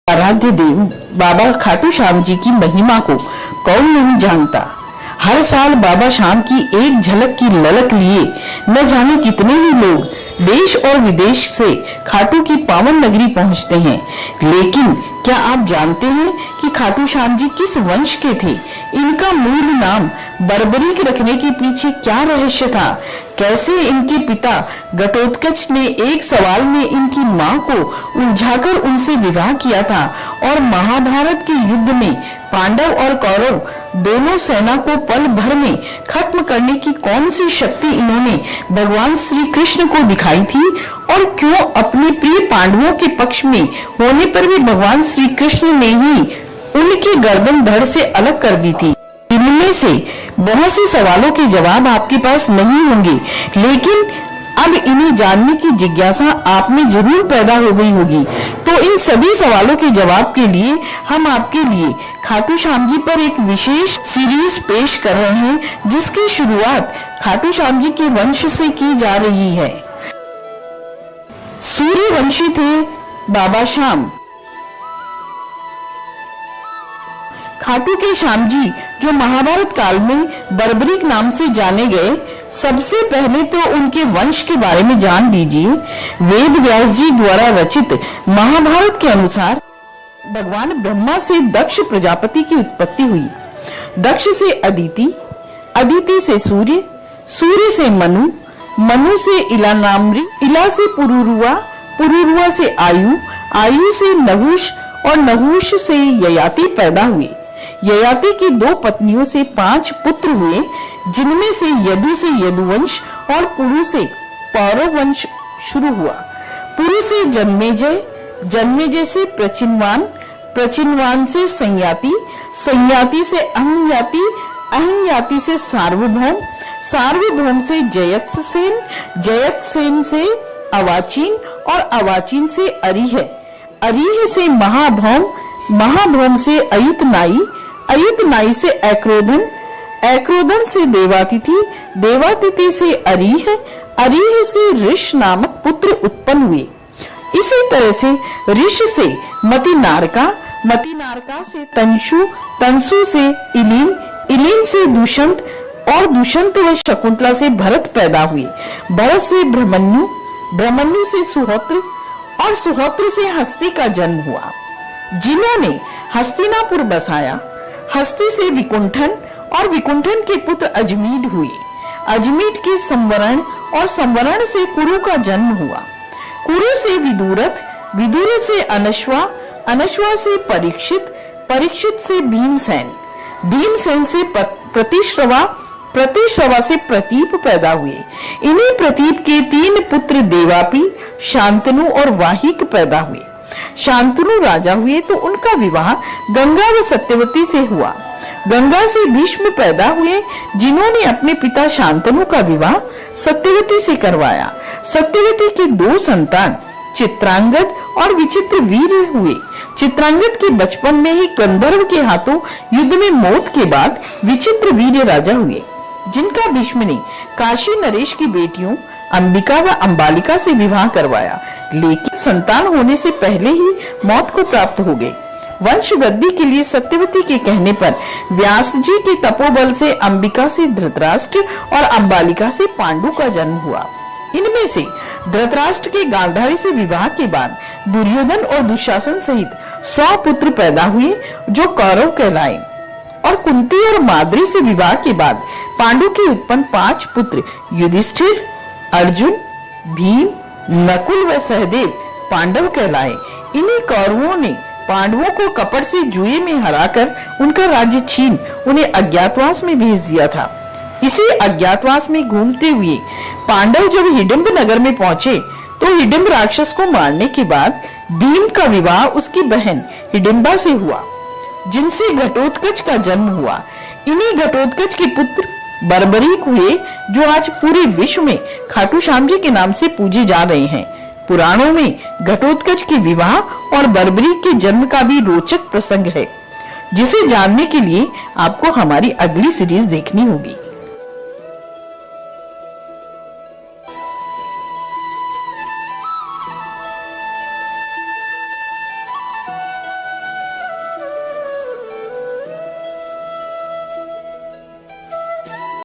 आराध्य देव बाबा खाटू श्याम जी की महिमा को कौन नहीं जानता। हर साल बाबा श्याम की एक झलक की ललक लिए न जाने कितने ही लोग देश और विदेश से खाटू की पावन नगरी पहुंचते हैं। लेकिन क्या आप जानते हैं कि खाटू श्याम जी किस वंश के थे? इनका मूल नाम बर्बरीक रखने के पीछे क्या रहस्य था? कैसे इनके पिता घटोत्कच ने एक सवाल में इनकी मां को उलझाकर उनसे विवाह किया था और महाभारत के युद्ध में पांडव और कौरव दोनों सेना को पल भर में खत्म करने की कौन सी शक्ति इन्होंने भगवान श्री कृष्ण को दिखाई थी और क्यों अपने प्रिय पांडवों के पक्ष में होने पर भी भगवान श्री कृष्ण ने ही उनकी गर्दन धड़ से अलग कर दी थी। इनमें से बहुत से सवालों के जवाब आपके पास नहीं होंगे, लेकिन अब इन्हें जानने की जिज्ञासा आप में जरूर पैदा हो गई होगी। तो इन सभी सवालों के जवाब के लिए हम आपके लिए खाटू श्याम जी पर एक विशेष सीरीज पेश कर रहे हैं, जिसकी शुरुआत खाटू श्याम जी के वंश से की जा रही है। सूर्यवंशी थे बाबा श्याम। खाटू के श्याम जी जो महाभारत काल में बर्बरीक नाम से जाने गए, सबसे पहले तो उनके वंश के बारे में जान लीजिए। वेद व्यास जी द्वारा रचित महाभारत के अनुसार भगवान ब्रह्मा से दक्ष प्रजापति की उत्पत्ति हुई। दक्ष से अदिति, अदिति से सूर्य, सूर्य से मनु, मनु से इलानाम्री, इला से पुरुरुआ, पुरुरुआ से आयु, आयु से नहुष और नहुष से ययाति पैदा हुए। ययाति की 2 पत्नियों से 5 पुत्र हुए, जिनमें से यदु से यदुवंश और पुरु से पौरव वंश शुरू हुआ। पुरु से जन्मेजय, जन्मेजय से प्रचिनवान, प्रचिनवान से संयाति, संयाति से अहंयाति, अहंयाति से सार्वभौम, सार्वभौम से जयत्सेन, जयत्सेन से अवाचीन और अवाचीन से अरिह, अरिह से महाभौम, महाभौम से अयुतनाई, अयुतनाई से एक्रोधन, एक्रोधन से देवातिथि, देवातिथि से अरिह, अरिह से ऋष नामक पुत्र उत्पन्न हुए। इसी तरह से ऋष से मतिनारका, मतिनारका से तंशु, तंशु से इलिन, इलिन से दुष्यंत और दुष्यंत व शकुंतला से भरत पैदा हुए। भरत से ब्रह्मण्यु, ब्रह्मण्यु से सुहोत्र और सुहोत्र से हस्ती का जन्म हुआ, जिन्होंने हस्तिनापुर बसाया। हस्ती से विकुंठन और विकुंठन के पुत्र अजमीड हुए। अजमीड के संवरण और संवरण से कुरु का जन्म हुआ। कुरु से विदुरथ, विदुरथ से अनश्वा, अनश्वा से परीक्षित, परीक्षित से भीमसेन, भीमसेन से प्रतिश्रवा, प्रतिश्रवा से प्रतीप पैदा हुए। इन्हीं प्रतीप के 3 पुत्र देवापी, शांतनु और वाहिक पैदा हुए। शांतनु राजा हुए तो उनका विवाह गंगा व सत्यवती से हुआ। गंगा से भीष्म पैदा हुए, जिन्होंने अपने पिता शांतनु का विवाह सत्यवती से करवाया। सत्यवती के 2 संतान चित्रांगद और विचित्र वीर हुए। चित्रांगद के बचपन में ही गंधर्व के हाथों युद्ध में मौत के बाद विचित्र वीर राजा हुए, जिनका भीष्म ने काशी नरेश की बेटियों अंबिका व अंबालिका से विवाह करवाया, लेकिन संतान होने से पहले ही मौत को प्राप्त हो गए। वंश वृद्धि के लिए सत्यवती के कहने पर व्यास जी के तपोबल से अंबिका से धृतराष्ट्र और अंबालिका से पांडु का जन्म हुआ। इनमें से धृतराष्ट्र के गांधारी से विवाह के बाद दुर्योधन और दुशासन सहित 100 पुत्र पैदा हुए, जो कौरव कहलाए। और कुंती और माद्री से विवाह के बाद पांडु के उत्पन्न 5 पुत्र युधिष्ठिर, अर्जुन, भीम, नकुल व सहदेव पांडव कहलाए। इन्हीं कौरवों ने पांडवों को कपट से जुए में हराकर उनका राज्य छीन उन्हें अज्ञातवास में भेज दिया था। इसी अज्ञातवास में घूमते हुए पांडव जब हिडिंब नगर में पहुंचे तो हिडिंब राक्षस को मारने के बाद भीम का विवाह उसकी बहन हिडिंबा से हुआ, जिनसे घटोत्कच का जन्म हुआ। इन्हीं घटोत्कच के पुत्र बर्बरीक हुए, जो आज पूरे विश्व में खाटू श्याम जी के नाम से पूजे जा रहे हैं। पुराणों में घटोत्कच के विवाह और बर्बरीक के जन्म का भी रोचक प्रसंग है, जिसे जानने के लिए आपको हमारी अगली सीरीज देखनी होगी।